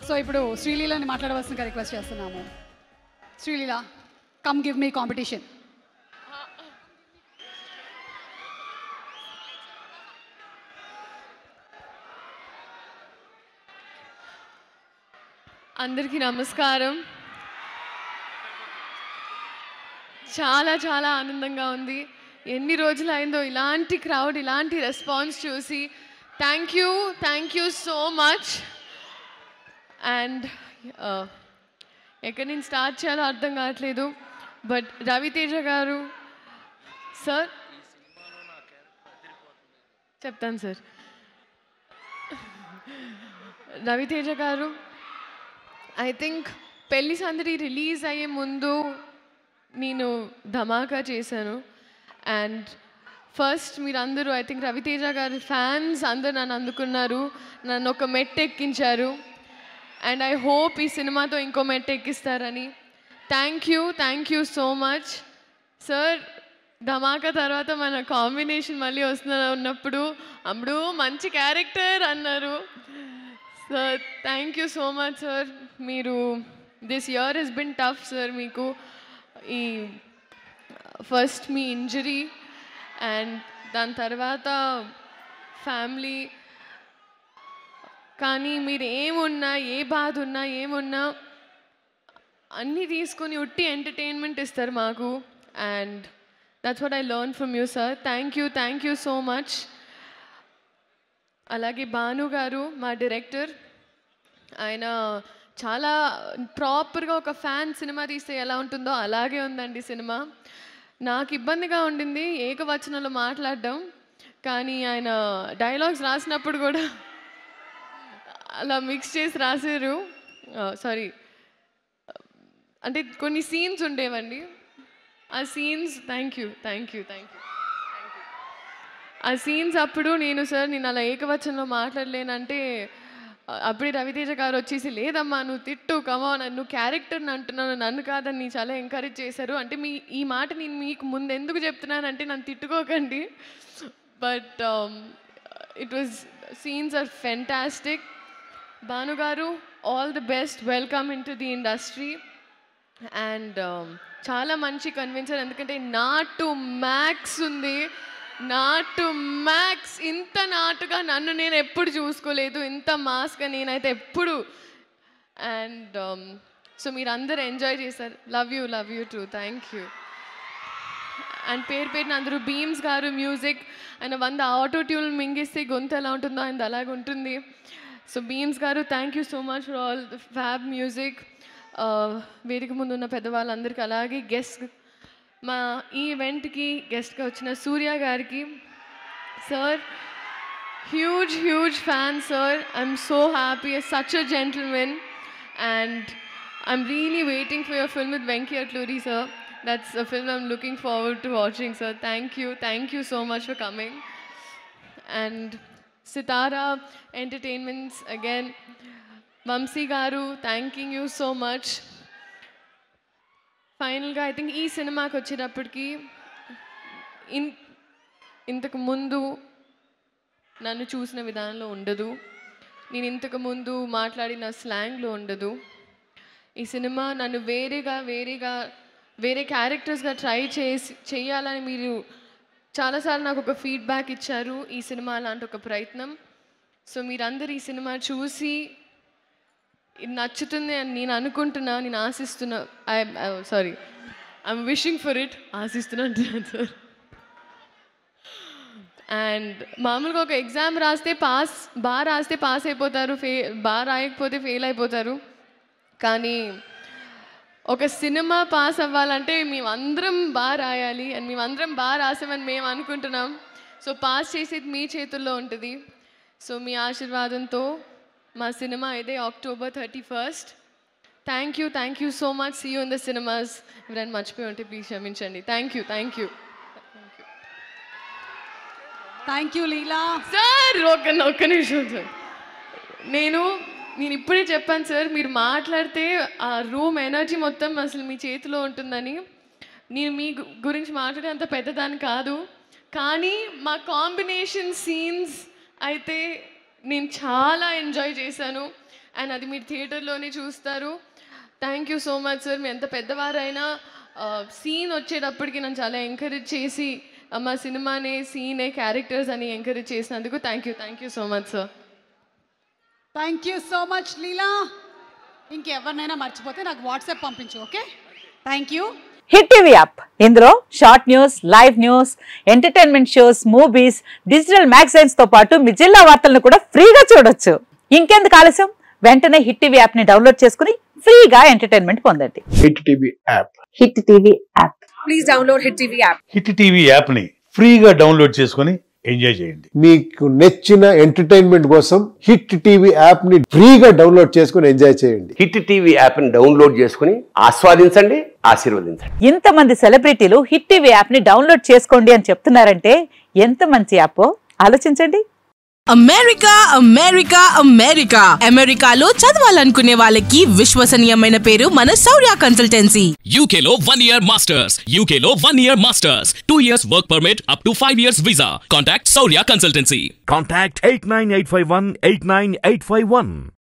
So ఇప్పుడు శ్రీలీలని మాట్లాడవలసిందిగా request చేస్తున్నాము. Sreeleela, come give me competition. అందరికీ నమస్కారం. చాలా చాలా ఆనందంగా ఉంది. ఎన్ని రోజులు అయిందో ఇలాంటి క్రౌడ్, ఇలాంటి రెస్పాన్స్ చూసి. Thank you so much. And ఎక్కడి నుంచి స్టార్ట్ చేయాలో అర్థం కావట్లేదు. బట్ రవితేజ గారు సార్, చెప్తాను సార్. రవితేజ గారు, ఐ థింక్ పెళ్లి సందడి రిలీజ్ అయ్యే ముందు నేను ధమాకా చేశాను. అండ్ ఫస్ట్ మీరందరూ, ఐ థింక్ రవితేజ గారి ఫ్యాన్స్ అందరూ నన్ను అందుకున్నారు, నన్ను ఒక మెట్టు ఎక్కించారు. అండ్ ఐ హోప్ ఈ సినిమాతో ఇంకో మెట్టు ఎక్కిస్తారని. Thank you so much sir. Dhamaka తర్వాత మన కాంబినేషన్ మళ్ళీ ఉన్నప్పుడు అప్పుడు మంచి క్యారెక్టర్ అన్నారు sir. Thank you so much sir. మీరు this year has been tough sir. మీకు ఈ ఫస్ట్ మీ ఇంజరీ అండ్ దాని తర్వాత ఫ్యామిలీ, కానీ మీరు ఏమున్నా, ఏ బాధ ఉన్నా, ఏమున్నా అన్నీ తీసుకొని ఉట్టి ఎంటర్టైన్మెంట్ ఇస్తారు మాకు. And that's what I learn from you sir. Thank you so much. అలాగే భాను గారు, మా డైరెక్టర్, ఆయన చాలా ప్రాపర్గా ఒక ఫ్యాన్ సినిమా తీస్తే ఎలా ఉంటుందో అలాగే ఉందండి సినిమా. నాకు ఇబ్బందిగా ఉండింది ఏకవచనంలో మాట్లాడడం, కానీ ఆయన డైలాగ్స్ రాసినప్పుడు కూడా అలా మిక్స్ చేసి రాశారు. సారీ, అంటే కొన్ని సీన్స్ ఉండేవండి, ఆ సీన్స్ థ్యాంక్ యూ ఆ సీన్స్ అప్పుడు నేను అలా ఏకవచనంలో మాట్లాడలేనంటే అప్పుడే రవితేజ గారు వచ్చేసి, లేదమ్మా నువ్వు తిట్టు, కమాన్, నువ్వు క్యారెక్టర్ని అంటున్నాను, నన్ను కాదని చాలా ఎంకరేజ్ చేశారు. అంటే ఈ మాట నేను మీకు ముందు ఎందుకు చెప్తున్నానంటే నన్ను తిట్టుకోకండి. But it was scenes are fantastic. Bhanu garu, all the best, welcome in to the industry. And చాలా మంచి కన్విన్సర్, ఎందుకంటే నాటు మ్యాక్స్ ఉంది, నాటు మ్యాక్స్. ఇంత నాటుగా నన్ను నేను ఎప్పుడు చూసుకోలేదు, ఇంత మాస్గా నేనైతే ఎప్పుడు. అండ్ సో మీరు అందరూ ఎంజాయ్ చేశారు. Love you two. Thank you. And పేరున అందరూ, బీమ్స్ గారు మ్యూజిక్, ఆయన 100 ఆటో ట్యూన్ మింగిస్తే గొంతు ఎలా ఉంటుందో ఆయన అలాగే ఉంటుంది. సో బీమ్స్ గారు, thank you so much for all the fab music. వేదిక ముందు ఉన్న పెద్దవాళ్ళందరికీ, అలాగే గెస్ట్, మా ఈ ఈవెంట్కి గెస్ట్గా వచ్చిన సూర్య గారికి sir, huge fan sir. I'm so happy, such a gentleman. And I'm really waiting for your film with Venky Atluri sir. That's a film I'm looking forward to watching, sir. Thank you so much for coming. And Sitara Entertainments again, Vamsi Garu, thanking you so much. Finally, I think ee cinema ku vacherappudiki ఇంతకు ముందు నన్ను చూసిన విధానంలో ఉండదు, నేను ఇంతకు ముందు మాట్లాడిన స్లాంగ్లో ఉండదు. ఈ సినిమా నన్ను వేరే క్యారెక్టర్స్గా ట్రై చేయాలని మీరు చాలాసార్లు నాకు ఒక ఫీడ్బ్యాక్ ఇచ్చారు. ఈ సినిమా లాంటి ఒక ప్రయత్నం. సో మీరందరూ ఈ సినిమా చూసి నచ్చుతుంది అని నేను అనుకుంటున్నా, నేను ఆశిస్తున్నా. I'm wishing for it. ఆశిస్తున్నా అంటున్నాను సార్. అండ్ మామూలుగా ఒక ఎగ్జామ్ రాస్తే బాగా రాస్తే పాస్ అయిపోతారు, బాగా రాయకపోతే ఫెయిల్ అయిపోతారు. కానీ ఒక సినిమా పాస్ అవ్వాలంటే మేమందరం బాగా రాయాలి, అండ్ మేమందరం బాగా రాసామని మేము అనుకుంటున్నాం. సో పాస్ చేసేది మీ చేతుల్లో ఉంటుంది. సో మీ ఆశీర్వాదంతో మా సినిమా అయితే October 31st. Thank you so much. See you in the cinemas. ఎవరైనా మర్చిపోయి ఉంటే ప్లీజ్ క్షమించండి. Thank you. Thank you Leela sir. ఒక్క నిమిషం సార్. నేను ఇప్పుడే చెప్పాను సార్, మీరు మాట్లాడితే ఆ రూమ్ ఎనర్జీ మొత్తం అసలు మీ చేతిలో ఉంటుందని. నేను మీ గురించి మాట్లాడే అంత పెద్దదాన్ని కాదు, కానీ మా కాంబినేషన్ సీన్స్ అయితే నేను చాలా ఎంజాయ్ చేశాను. అండ్ అది మీరు థియేటర్లోనే చూస్తారు. Thank you so much sir. మీ ఎంత పెద్దవారైనా సీన్ వచ్చేటప్పటికి నన్ను చాలా ఎంకరేజ్ చేసి మా సినిమానే సీనే క్యారెక్టర్స్ అని ఎంకరేజ్ చేసినందుకు thank you so much sir. Thank you so much Leela. ఇంకెవరినైనా మర్చిపోతే నాకు వాట్సాప్ పంపించు. Okay, thank you. Hit TV app, ఇందులో short news, live news, entertainment shows, movies, digital magazines తో పాటు మీ జిల్లా వార్తలను కూడా ఫ్రీగా చూడొచ్చు. ఇంకెందుకు ఆలస్యం, వెంటనే హిట్ టీవీ యాప్ ని డౌన్లోడ్ చేసుకుని ఫ్రీగా ఎంటర్టైన్మెంట్ పొందండి. Hit TV app. Hit TV app. Please download hit TV app. Hit TV app ని ఫ్రీగా డౌన్లోడ్ చేసుకుని ఎంజాయ్ చేయండి. మీకు నచ్చిన ఎంటర్టైన్మెంట్ కోసం హిట్ టీవీ యాప్ ని ఫ్రీగా డౌన్లోడ్ చేసుకుని ఎంజాయ్ చేయండి. హిట్ టీవీ యాప్ ని డౌన్లోడ్ చేసుకుని ఆస్వాదించండి, ఆశీర్వదించండి. ఇంతమంది సెలబ్రిటీలు హిట్ టీవీ యాప్ ని డౌన్లోడ్ చేసుకోండి అని చెప్తున్నారంటే ఎంత మంచి యాప్ ఆలోచించండి. అమెరికా అమెరికా అమెరికా అమెరికాలో చదవాలనుకునే వాళ్ళకి విశ్వసనీయమైన పేరు మన శౌర్య కన్సల్టెన్సీ. UK లో 1 year masters, UK లో 1 year masters, 2 years work permit up to 5 years visa. Contact Saurya Consultancy. Contact 89851 89851.